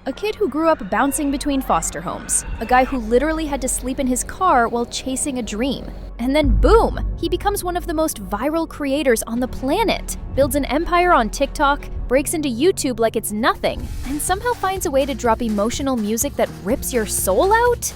a kid who grew up bouncing between foster homes, a guy who literally had to sleep in his car while chasing a dream. And then boom, he becomes one of the most viral creators on the planet, builds an empire on TikTok, breaks into YouTube like it's nothing, and somehow finds a way to drop emotional music that rips your soul out?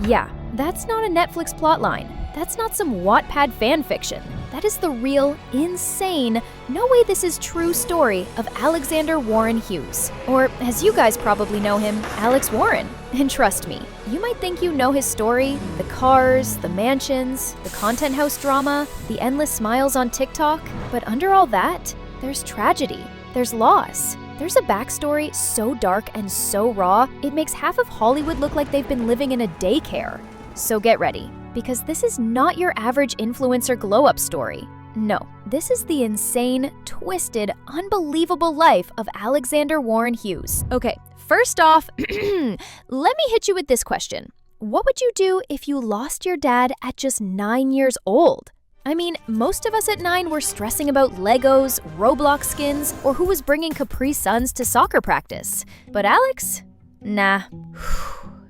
Yeah, that's not a Netflix plotline. That's not some Wattpad fanfiction. That is the real, insane, no way this is true story of Alexander Warren Hughes. Or, as you guys probably know him, Alex Warren. And trust me, you might think you know his story, the cars, the mansions, the content house drama, the endless smiles on TikTok, but under all that, there's tragedy, there's loss. There's a backstory so dark and so raw, it makes half of Hollywood look like they've been living in a daycare. So get ready, because this is not your average influencer glow-up story. No, this is the insane, twisted, unbelievable life of Alexander Warren Hughes. Okay, first off, let me hit you with this question. What would you do if you lost your dad at just 9 years old? I mean, most of us at 9 were stressing about Legos, Roblox skins, or who was bringing Capri Suns to soccer practice. But Alex? Nah.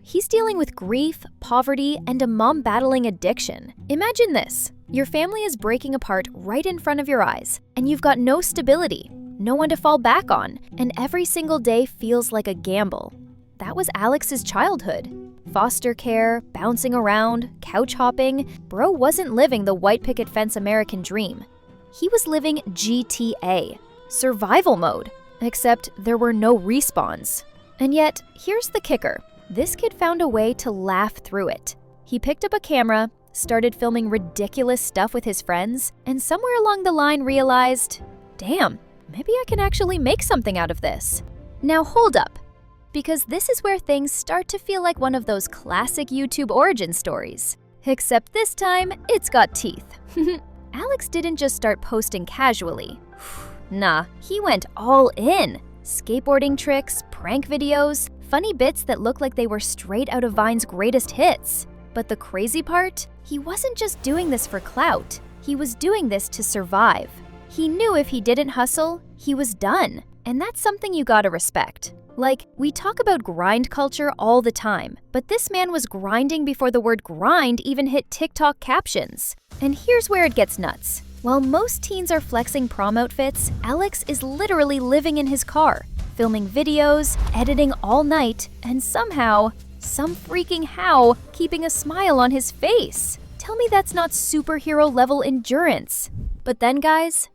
He's dealing with grief, poverty, and a mom battling addiction. Imagine this. Your family is breaking apart right in front of your eyes, and you've got no stability, no one to fall back on, and every single day feels like a gamble. That was Alex's childhood. Foster care, bouncing around, couch hopping. Bro wasn't living the white picket fence American dream. He was living GTA, survival mode, except there were no respawns. And yet, here's the kicker. This kid found a way to laugh through it. He picked up a camera, started filming ridiculous stuff with his friends, and somewhere along the line realized, damn, maybe I can actually make something out of this. Now hold up, because this is where things start to feel like one of those classic YouTube origin stories. Except this time, it's got teeth. Alex didn't just start posting casually. Nah, he went all in. Skateboarding tricks, prank videos, funny bits that look like they were straight out of Vine's greatest hits. But the crazy part? He wasn't just doing this for clout. He was doing this to survive. He knew if he didn't hustle, he was done. And that's something you gotta respect. Like, we talk about grind culture all the time, but this man was grinding before the word grind even hit TikTok captions. And here's where it gets nuts. While most teens are flexing prom outfits, Alex is literally living in his car, filming videos, editing all night, and somehow, some freaking how, keeping a smile on his face. Tell me that's not superhero level endurance. But then guys,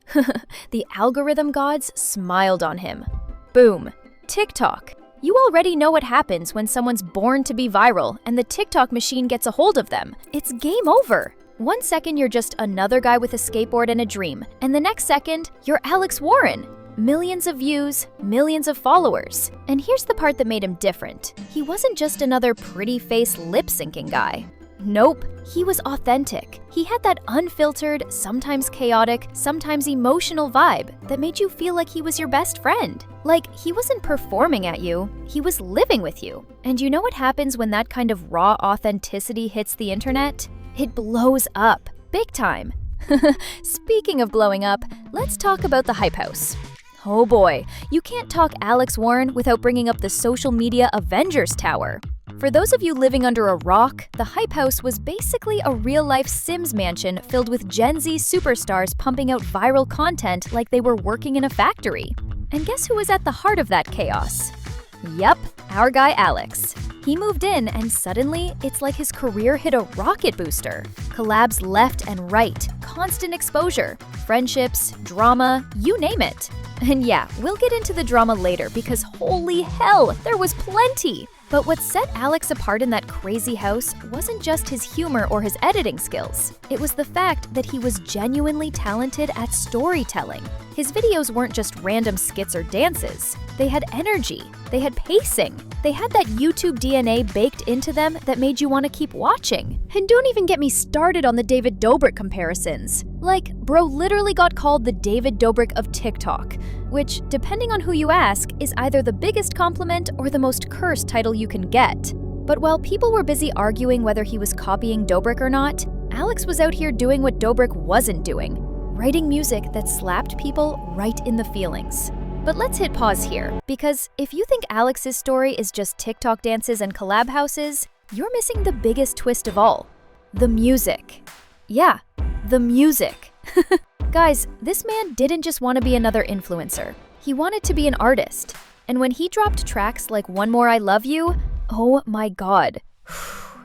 the algorithm gods smiled on him. Boom. TikTok. You already know what happens when someone's born to be viral and the TikTok machine gets a hold of them. It's game over. 1 second you're just another guy with a skateboard and a dream, and the next second, you're Alex Warren. Millions of views, millions of followers. And here's the part that made him different. He wasn't just another pretty face lip-syncing guy. Nope, he was authentic. He had that unfiltered, sometimes chaotic, sometimes emotional vibe that made you feel like he was your best friend. Like, he wasn't performing at you, he was living with you. And you know what happens when that kind of raw authenticity hits the internet? It blows up, big time. Speaking of blowing up, let's talk about the Hype House. Oh boy, you can't talk Alex Warren without bringing up the social media Avengers Tower. For those of you living under a rock, the Hype House was basically a real-life Sims mansion filled with Gen Z superstars pumping out viral content like they were working in a factory. And guess who was at the heart of that chaos? Yup, our guy Alex. He moved in and suddenly, it's like his career hit a rocket booster. Collabs left and right, constant exposure, friendships, drama, you name it. And yeah, we'll get into the drama later because holy hell, there was plenty! But what set Alex apart in that crazy house wasn't just his humor or his editing skills. It was the fact that he was genuinely talented at storytelling. His videos weren't just random skits or dances. They had energy, they had pacing, they had that YouTube DNA baked into them that made you want to keep watching. And don't even get me started on the David Dobrik comparisons. Like, bro literally got called the David Dobrik of TikTok, which, depending on who you ask, is either the biggest compliment or the most cursed title you can get. But while people were busy arguing whether he was copying Dobrik or not, Alex was out here doing what Dobrik wasn't doing, writing music that slapped people right in the feelings. But let's hit pause here, because if you think Alex's story is just TikTok dances and collab houses, you're missing the biggest twist of all. The music. Yeah, the music. Guys, this man didn't just want to be another influencer. He wanted to be an artist. And when he dropped tracks like One More I Love You, oh my god.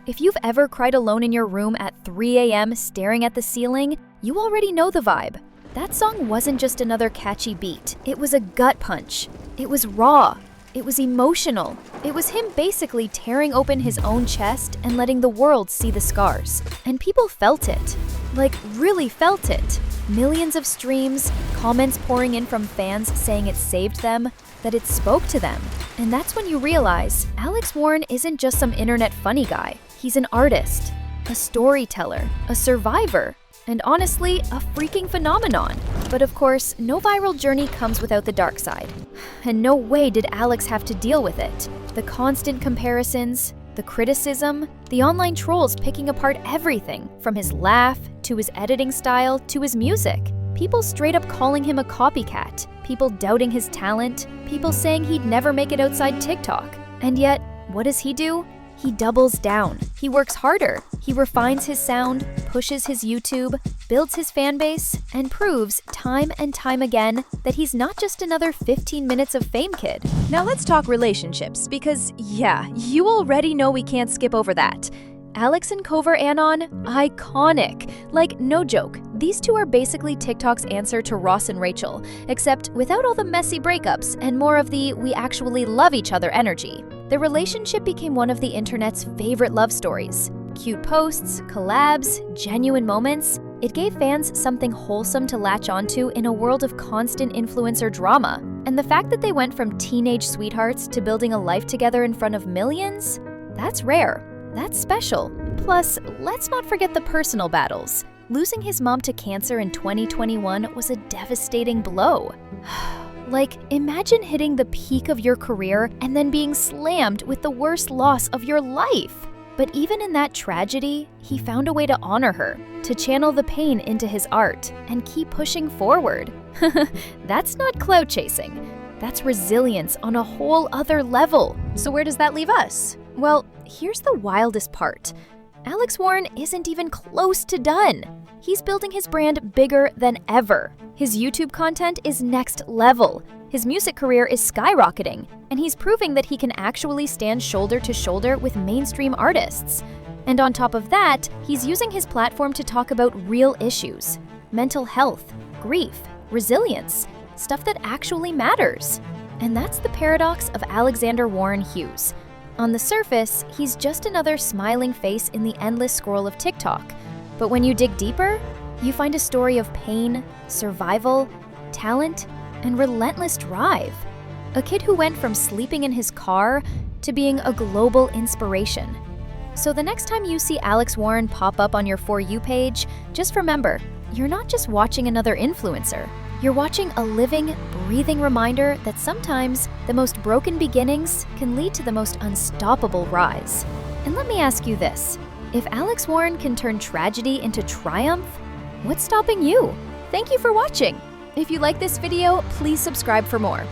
If you've ever cried alone in your room at 3 a.m. staring at the ceiling, you already know the vibe. That song wasn't just another catchy beat. It was a gut punch. It was raw. It was emotional. It was him basically tearing open his own chest and letting the world see the scars. And people felt it. Like, really felt it. Millions of streams, comments pouring in from fans saying it saved them, that it spoke to them. And that's when you realize Alex Warren isn't just some internet funny guy. He's an artist, a storyteller, a survivor, and honestly, a freaking phenomenon. But of course, no viral journey comes without the dark side. And no way did Alex have to deal with it. The constant comparisons, the criticism, the online trolls picking apart everything, from his laugh, to his editing style, to his music. People straight up calling him a copycat, people doubting his talent, people saying he'd never make it outside TikTok. And yet, what does he do? He doubles down. He works harder. He refines his sound, pushes his YouTube, builds his fan base, and proves time and time again that he's not just another 15 minutes of fame kid. Now let's talk relationships, because yeah, you already know we can't skip over that. Alex and Kouvr Anon, iconic. Like, no joke, these two are basically TikTok's answer to Ross and Rachel, except without all the messy breakups and more of the we actually love each other energy. Their relationship became one of the internet's favorite love stories. Cute posts, collabs, genuine moments. It gave fans something wholesome to latch onto in a world of constant influencer drama. And the fact that they went from teenage sweethearts to building a life together in front of millions, that's rare. That's special. Plus, let's not forget the personal battles. Losing his mom to cancer in 2021 was a devastating blow. Like, imagine hitting the peak of your career and then being slammed with the worst loss of your life. But even in that tragedy, he found a way to honor her, to channel the pain into his art, and keep pushing forward. That's not clout chasing. That's resilience on a whole other level. So where does that leave us? Well, here's the wildest part. Alex Warren isn't even close to done. He's building his brand bigger than ever. His YouTube content is next level. His music career is skyrocketing, and he's proving that he can actually stand shoulder to shoulder with mainstream artists. And on top of that, he's using his platform to talk about real issues: mental health, grief, resilience, stuff that actually matters. And that's the paradox of Alexander Warren Hughes. On the surface, he's just another smiling face in the endless scroll of TikTok. But when you dig deeper, you find a story of pain, survival, talent, and relentless drive. A kid who went from sleeping in his car to being a global inspiration. So the next time you see Alex Warren pop up on your For You page, just remember, you're not just watching another influencer. You're watching a living, breathing reminder that sometimes the most broken beginnings can lead to the most unstoppable rise. And let me ask you this: if Alex Warren can turn tragedy into triumph, what's stopping you? Thank you for watching. If you like this video, please subscribe for more.